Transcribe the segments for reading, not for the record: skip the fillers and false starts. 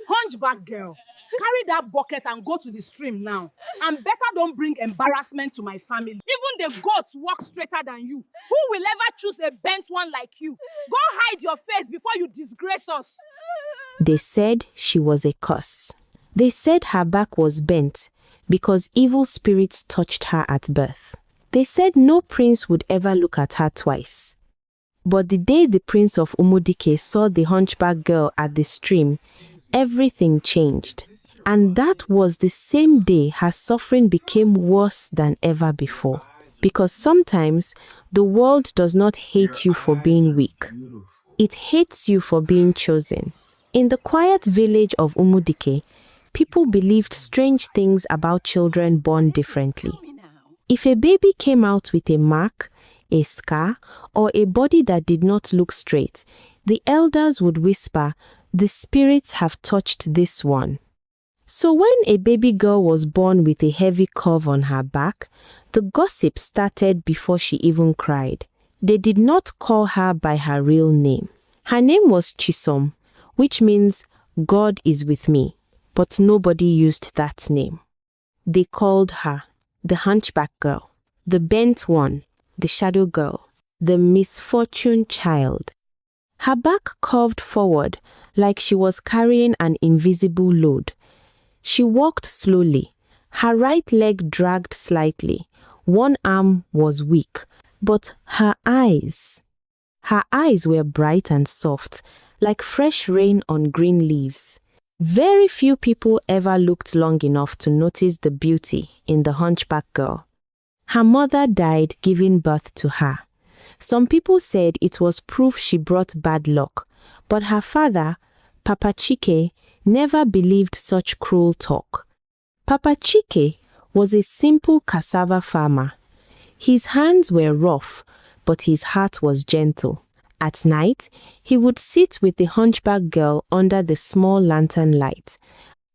Hunchback girl, carry that bucket and go to the stream now. And better don't bring embarrassment to my family. Even the goats walk straighter than you. Who will ever choose a bent one like you? Go hide your face before you disgrace us. They said she was a curse. They said her back was bent because evil spirits touched her at birth. They said no prince would ever look at her twice. But the day the prince of Umudike saw the hunchback girl at the stream, everything changed. And that was the same day her suffering became worse than ever before. Because sometimes the world does not hate you for being weak. It hates you for being chosen. In the quiet village of Umudike, people believed strange things about children born differently. If a baby came out with a mark, a scar, or a body that did not look straight, the elders would whisper, "The spirits have touched this one." So when a baby girl was born with a heavy curve on her back, the gossip started before she even cried. They did not call her by her real name. Her name was Chisom, which means God is with me, but nobody used that name. They called her the hunchback girl, the bent one, the shadow girl, the misfortune child. Her back curved forward like she was carrying an invisible load. She walked slowly. Her right leg dragged slightly. One arm was weak, but her eyes were bright and soft, like fresh rain on green leaves. Very few people ever looked long enough to notice the beauty in the hunchback girl. Her mother died giving birth to her. Some people said it was proof she brought bad luck, but her father, Papa Chike, never believed such cruel talk. Papa Chike was a simple cassava farmer. His hands were rough, but his heart was gentle. At night, he would sit with the hunchback girl under the small lantern light.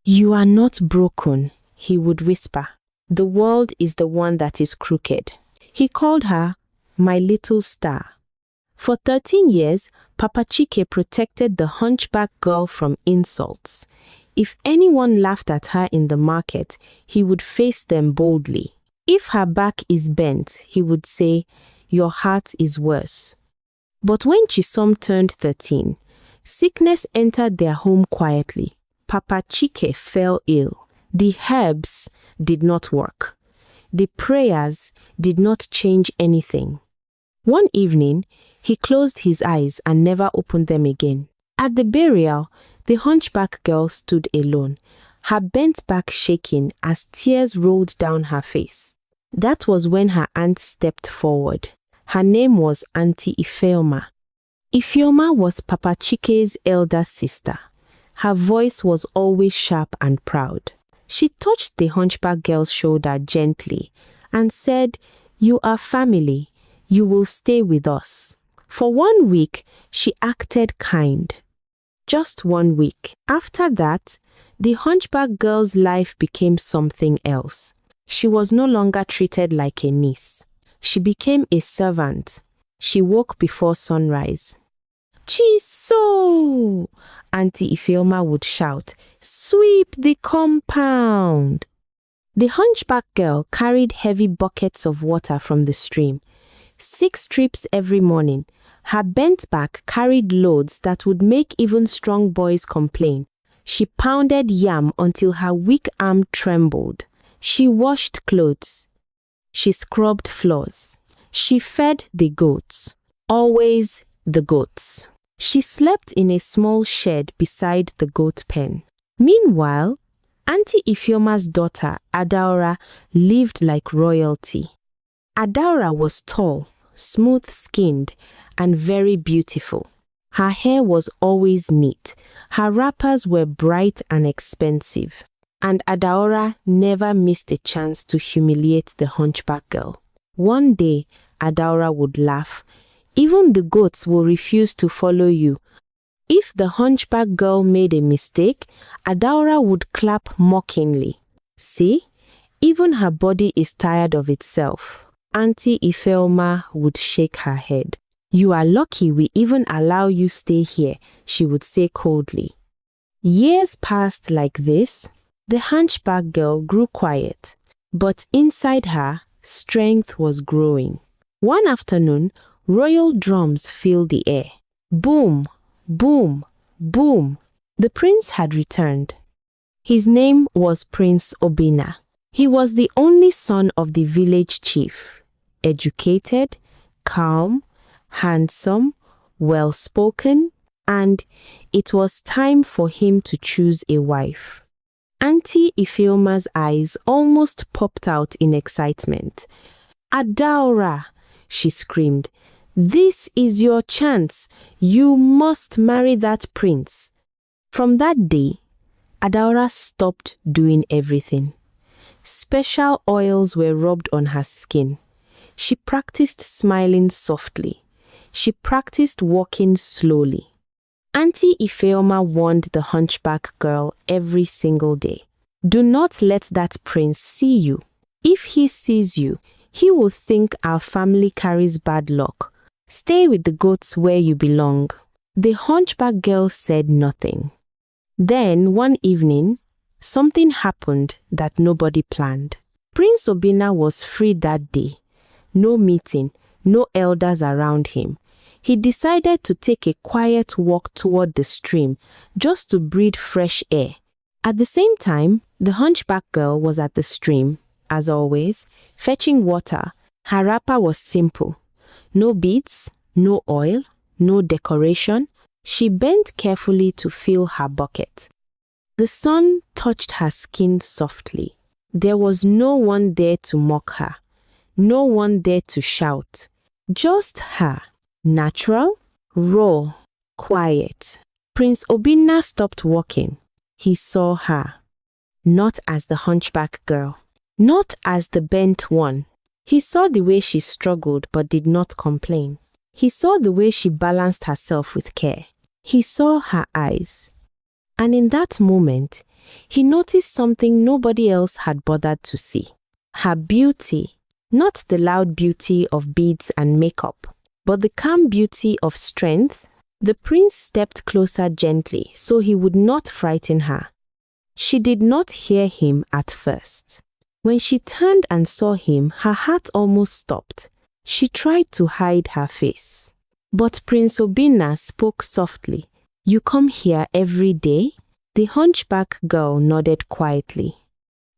"You are not broken," he would whisper. "The world is the one that is crooked." He called her my little star. For 13 years, Papa Chike protected the hunchback girl from insults. If anyone laughed at her in the market, he would face them boldly. If her back is bent, he would say, "Your heart is worse." But when Chisom turned 13, sickness entered their home quietly. Papa Chike fell ill. The herbs did not work. The prayers did not change anything. One evening, he closed his eyes and never opened them again. At the burial, the hunchback girl stood alone, her bent back shaking as tears rolled down her face. That was when her aunt stepped forward. Her name was Auntie Ifeoma. Ifeoma was Papa Chike's elder sister. Her voice was always sharp and proud. She touched the hunchback girl's shoulder gently and said, "You are family. You will stay with us." For 1 week, she acted kind. Just 1 week. After that, the hunchback girl's life became something else. She was no longer treated like a niece. She became a servant. She woke before sunrise. "Chiso!" Auntie Ifeoma would shout, "Sweep the compound!" The hunchback girl carried heavy buckets of water from the stream. 6 trips every morning. Her bent back carried loads that would make even strong boys complain. She pounded yam until her weak arm trembled. She washed clothes. She scrubbed floors. She fed the goats. Always the goats. She slept in a small shed beside the goat pen. Meanwhile, Auntie Ifeoma's daughter, Adaora, lived like royalty. Adaora was tall, smooth-skinned, and very beautiful. Her hair was always neat. Her wrappers were bright and expensive. And Adaora never missed a chance to humiliate the hunchback girl. One day, Adaora would laugh. "Even the goats will refuse to follow you." If the hunchback girl made a mistake, Adaora would clap mockingly. "See, even her body is tired of itself." Auntie Ifeoma would shake her head. "You are lucky we even allow you stay here," she would say coldly. Years passed like this. The hunchback girl grew quiet, but inside her, strength was growing. One afternoon, royal drums filled the air. Boom, boom, boom. The prince had returned. His name was Prince Obina. He was the only son of the village chief, educated, calm, handsome, well-spoken, and it was time for him to choose a wife. Auntie Ifeoma's eyes almost popped out in excitement. "Adaora," she screamed, "this is your chance. You must marry that prince." From that day, Adaora stopped doing everything. Special oils were rubbed on her skin. She practiced smiling softly. She practiced walking slowly. Auntie Ifeoma warned the hunchback girl every single day. "Do not let that prince see you. If he sees you, he will think our family carries bad luck. Stay with the goats where you belong." The hunchback girl said nothing. Then, one evening, something happened that nobody planned. Prince Obina was free that day. No meeting, no elders around him. He decided to take a quiet walk toward the stream just to breathe fresh air. At the same time, the hunchback girl was at the stream, as always, fetching water. Her wrapper was simple. No beads, no oil, no decoration. She bent carefully to fill her bucket. The sun touched her skin softly. There was no one there to mock her. No one there to shout. Just her. Natural, raw, quiet. Prince Obina stopped walking. He saw her. Not as the hunchback girl. Not as the bent one. He saw the way she struggled but did not complain. He saw the way she balanced herself with care. He saw her eyes. And in that moment, he noticed something nobody else had bothered to see. Her beauty, not the loud beauty of beads and makeup, but the calm beauty of strength. The prince stepped closer gently so he would not frighten her. She did not hear him at first. When she turned and saw him, her heart almost stopped. She tried to hide her face. But Prince Obina spoke softly. "You come here every day?" The hunchback girl nodded quietly.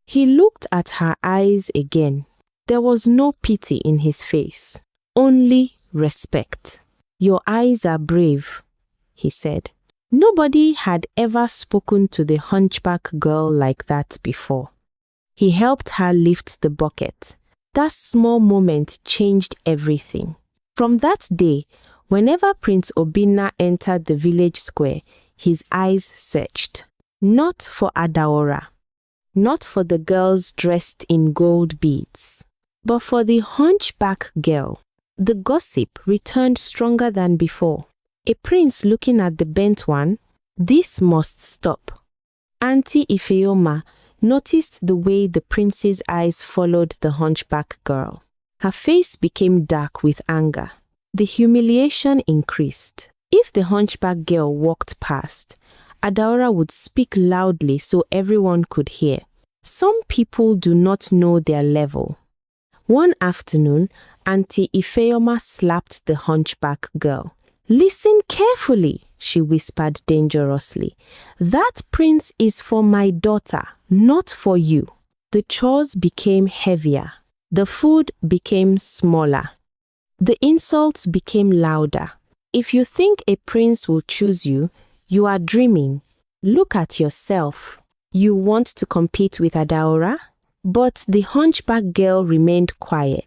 He looked at her eyes again. There was no pity in his face, only respect. "Your eyes are brave," he said. Nobody had ever spoken to the hunchback girl like that before. He helped her lift the bucket. That small moment changed everything. From that day, whenever Prince Obina entered the village square, his eyes searched. Not for Adaora, not for the girls dressed in gold beads, but for the hunchback girl. The gossip returned stronger than before. A prince looking at the bent one, this must stop. Auntie Ifeoma noticed the way the prince's eyes followed the hunchback girl. Her face became dark with anger. The humiliation increased. If the hunchback girl walked past, Adaora would speak loudly so everyone could hear. Some people do not know their level. One afternoon, Auntie Ifeoma slapped the hunchback girl. "Listen carefully," she whispered dangerously. "That prince is for my daughter, not for you." The chores became heavier. The food became smaller. The insults became louder. If you think a prince will choose you, you are dreaming. Look at yourself. You want to compete with Adaora? But the hunchback girl remained quiet.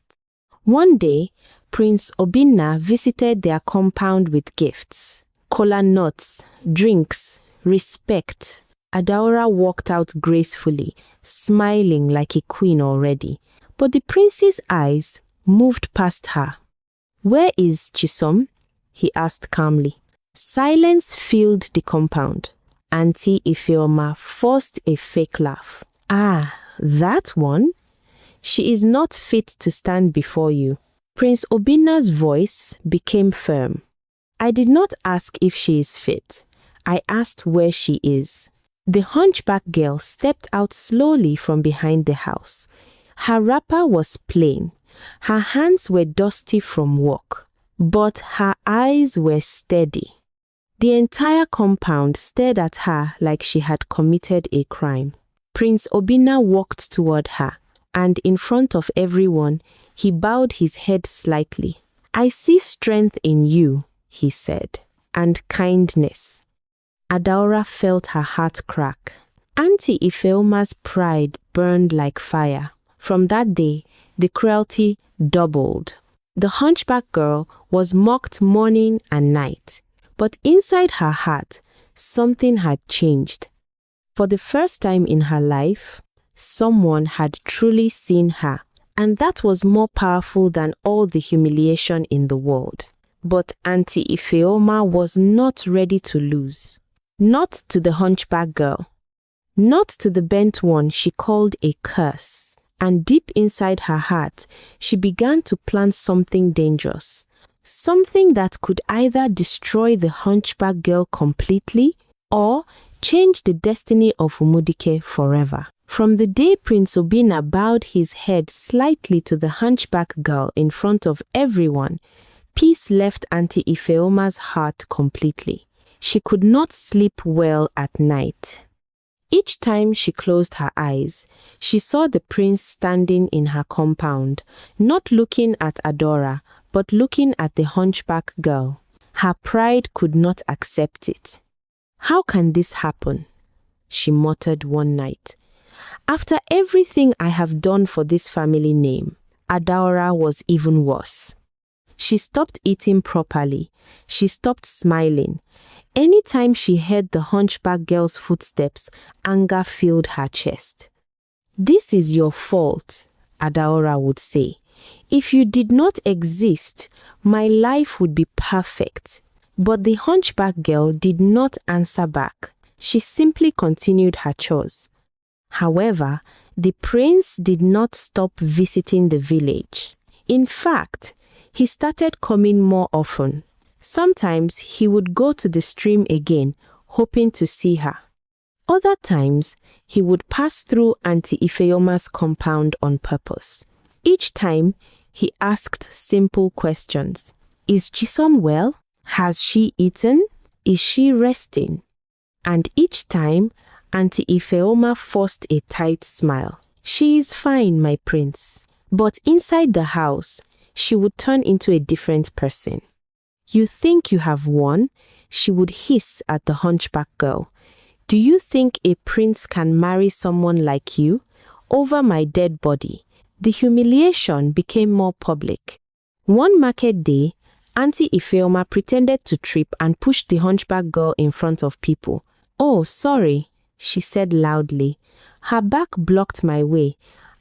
One day, Prince Obina visited their compound with gifts. Kola nuts, drinks, respect. Adaora walked out gracefully, smiling like a queen already. But the prince's eyes moved past her. "Where is Chisom?" he asked calmly. Silence filled the compound. Auntie Ifeoma forced a fake laugh. "Ah, that one? She is not fit to stand before you." Prince Obina's voice became firm. "I did not ask if she is fit. I asked where she is. The hunchback girl stepped out slowly from behind the house. Her wrapper was plain. Her hands were dusty from work, but her eyes were steady. The entire compound stared at her like she had committed a crime. Prince Obinna walked toward her, and in front of everyone, he bowed his head slightly. I see strength in you, he said, and kindness. Adaora felt her heart crack. Auntie Ifeoma's pride burned like fire. From that day, the cruelty doubled. The hunchback girl was mocked morning and night. But inside her heart, something had changed. For the first time in her life, someone had truly seen her, and that was more powerful than all the humiliation in the world. But Auntie Ifeoma was not ready to lose. Not to the hunchback girl. Not to the bent one she called a curse. And deep inside her heart, she began to plan something dangerous. Something that could either destroy the hunchback girl completely or change the destiny of Umudike forever. From the day Prince Obinna bowed his head slightly to the hunchback girl in front of everyone, peace left Auntie Ifeoma's heart completely. She could not sleep well at night. Each time she closed her eyes, she saw the prince standing in her compound, not looking at Adora, but looking at the hunchback girl. Her pride could not accept it. How can this happen? She muttered one night. After everything I have done for this family name, Adora was even worse. She stopped eating properly. She stopped smiling. Anytime she heard the hunchback girl's footsteps, anger filled her chest. This is your fault, Adaora would say. If you did not exist, my life would be perfect. But the hunchback girl did not answer back. She simply continued her chores. However, the prince did not stop visiting the village. In fact, he started coming more often. Sometimes he would go to the stream again, hoping to see her. Other times, he would pass through Auntie Ifeoma's compound on purpose. Each time, he asked simple questions. Is Chisom well? Has she eaten? Is she resting? And each time, Auntie Ifeoma forced a tight smile. She is fine, my prince. But inside the house, she would turn into a different person. You think you have won? She would hiss at the hunchback girl. Do you think a prince can marry someone like you? Over my dead body. The humiliation became more public. One market day, Auntie Ifeoma pretended to trip and pushed the hunchback girl in front of people. Oh, sorry, she said loudly. Her back blocked my way.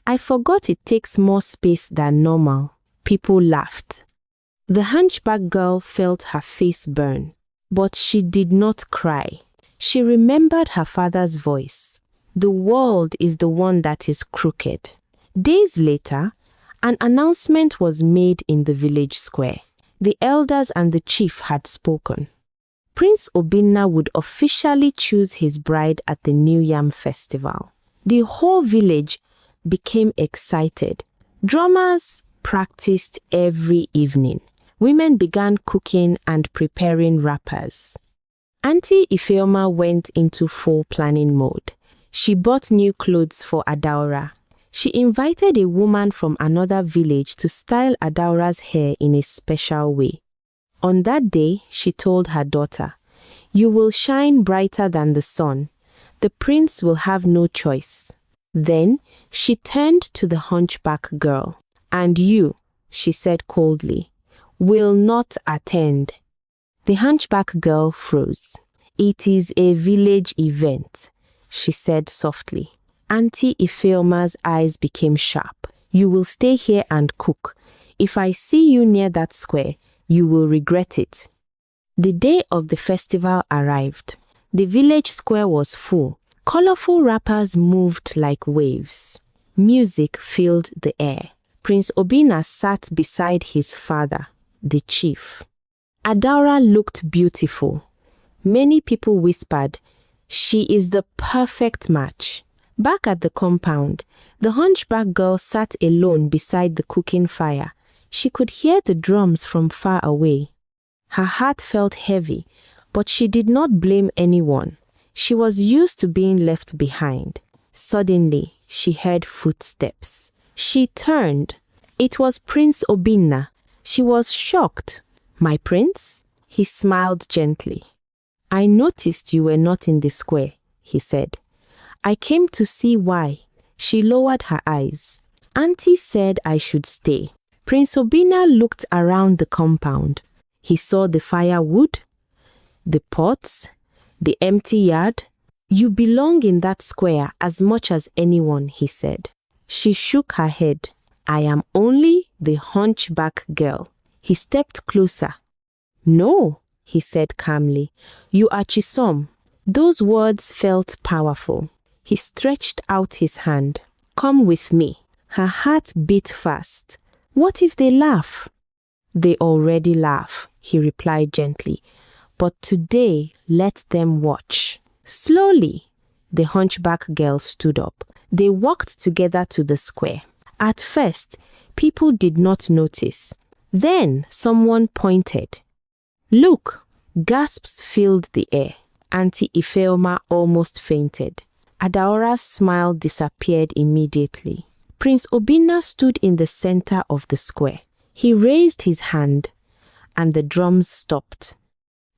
I forgot it takes more space than normal. People laughed. The hunchback girl felt her face burn, but she did not cry. She remembered her father's voice. The world is the one that is crooked. Days later, an announcement was made in the village square. The elders and the chief had spoken. Prince Obinna would officially choose his bride at the New Yam Festival. The whole village became excited. Drummers practiced every evening. Women began cooking and preparing wrappers. Auntie Ifeoma went into full planning mode. She bought new clothes for Adaora. She invited a woman from another village to style Adaora's hair in a special way. On that day, she told her daughter, "You will shine brighter than the sun. The prince will have no choice." Then she turned to the hunchback girl. "And you," she said coldly, "will not attend." The hunchback girl froze. "It is a village event," she said softly. Auntie Ifeoma's eyes became sharp. "You will stay here and cook. If I see you near that square, you will regret it." The day of the festival arrived. The village square was full. Colorful wrappers moved like waves. Music filled the air. Prince Obinna sat beside his father, the chief. Adaora looked beautiful. Many people whispered, "She is the perfect match." Back at the compound, the hunchback girl sat alone beside the cooking fire. She could hear the drums from far away. Her heart felt heavy, but she did not blame anyone. She was used to being left behind. Suddenly, she heard footsteps. She turned. It was Prince Obinna. She was shocked. "My prince?" He smiled gently. "I noticed you were not in the square," he said. "I came to see why." She lowered her eyes. "Auntie said I should stay." Prince Obinna looked around the compound. He saw the firewood, the pots, the empty yard. "You belong in that square as much as anyone," he said. She shook her head. "I am only the hunchback girl." He stepped closer. "No," he said calmly. "You are Chisom." Those words felt powerful. He stretched out his hand. "Come with me." Her heart beat fast. "What if they laugh?" "They already laugh," he replied gently. "But today, let them watch." Slowly, the hunchback girl stood up. They walked together to the square. At first, people did not notice. Then someone pointed. "Look!" Gasps filled the air. Auntie Ifeoma almost fainted. Adaora's smile disappeared immediately. Prince Obinna stood in the center of the square. He raised his hand, and the drums stopped.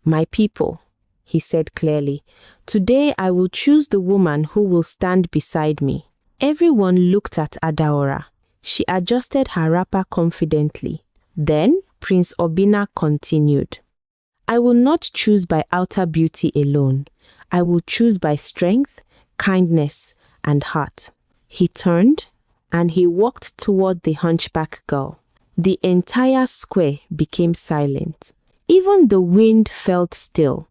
"My people," he said clearly, "today I will choose the woman who will stand beside me." Everyone looked at Adaora. She adjusted her wrapper confidently. Then Prince Obinna continued. "I will not choose by outer beauty alone. I will choose by strength, kindness, and heart." He turned and he walked toward the hunchback girl. The entire square became silent. Even the wind felt still.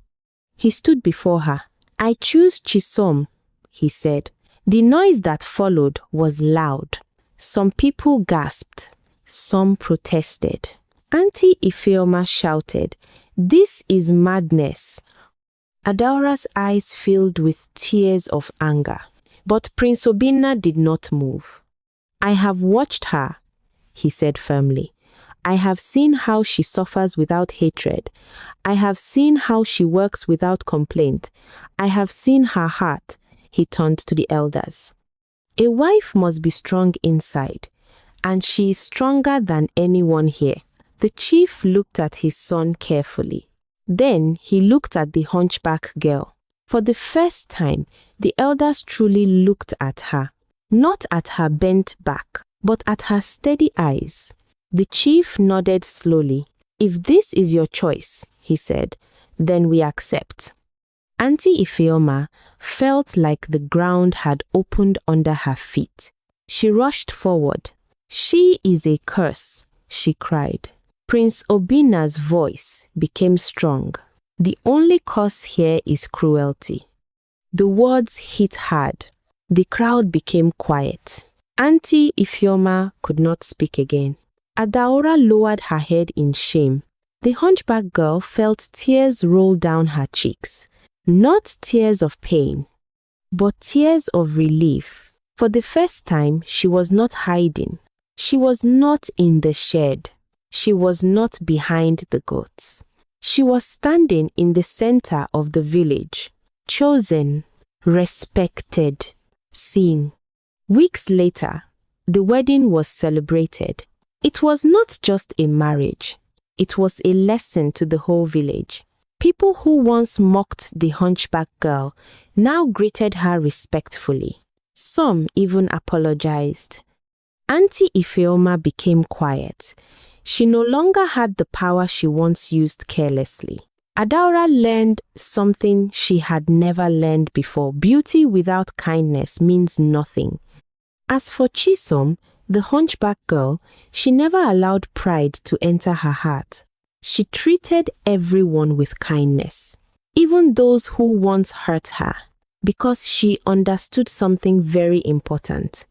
He stood before her. "I choose Chisom," he said. The noise that followed was loud. Some people gasped. Some protested. Auntie Ifeoma shouted, "This is madness." Adaora's eyes filled with tears of anger. But Prince Obinna did not move. "I have watched her," he said firmly. "I have seen how she suffers without hatred. I have seen how she works without complaint. I have seen her heart." He turned to the elders. "A wife must be strong inside, and she is stronger than anyone here." The chief looked at his son carefully. Then he looked at the hunchback girl. For the first time, the elders truly looked at her. Not at her bent back, but at her steady eyes. The chief nodded slowly. "If this is your choice," he said, "then we accept." Auntie Ifeoma felt like the ground had opened under her feet. She rushed forward. "She is a curse," she cried. Prince Obinna's voice became strong. "The only curse here is cruelty." The words hit hard. The crowd became quiet. Auntie Ifeoma could not speak again. Adaora lowered her head in shame. The hunchback girl felt tears roll down her cheeks. Not tears of pain, but tears of relief. For the first time, she was not hiding. She was not in the shed. She was not behind the goats. She was standing in the center of the village, chosen, respected, seen. Weeks later, the wedding was celebrated. It was not just a marriage. It was a lesson to the whole village. People who once mocked the hunchback girl now greeted her respectfully. Some even apologized. Auntie Ifeoma became quiet. She no longer had the power she once used carelessly. Adaora learned something she had never learned before. Beauty without kindness means nothing. As for Chisom, the hunchback girl, she never allowed pride to enter her heart. She treated everyone with kindness, even those who once hurt her, because she understood something very important.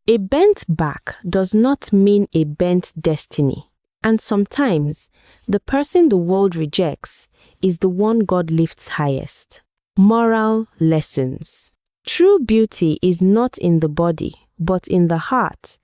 A bent back does not mean a bent destiny. And sometimes, the person the world rejects is the one God lifts highest. Moral lessons. True beauty is not in the body, but in the heart.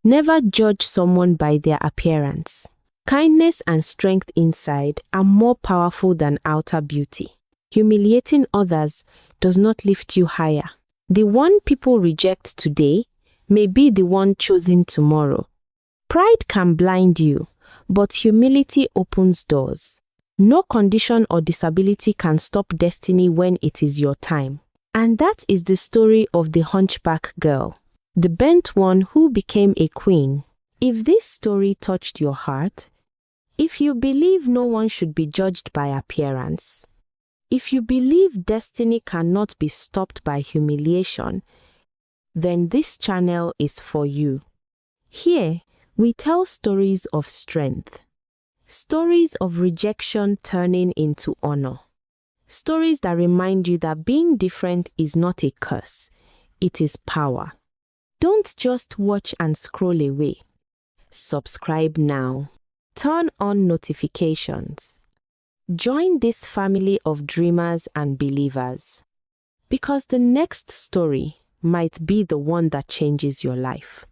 Never judge someone by their appearance. Kindness and strength inside are more powerful than outer beauty. Humiliating others does not lift you higher. The one people reject today may be the one chosen tomorrow. Pride can blind you, but humility opens doors. No condition or disability can stop destiny when it is your time. And that is the story of the Hunchback girl, the bent one who became a queen. If this story touched your heart, if you believe no one should be judged by appearance, if you believe destiny cannot be stopped by humiliation, then this channel is for you. Here, we tell stories of strength, stories of rejection turning into honor, stories that remind you that being different is not a curse, it is power. Don't just watch and scroll away. Subscribe now. Turn on notifications. Join this family of dreamers and believers, because the next story might be the one that changes your life.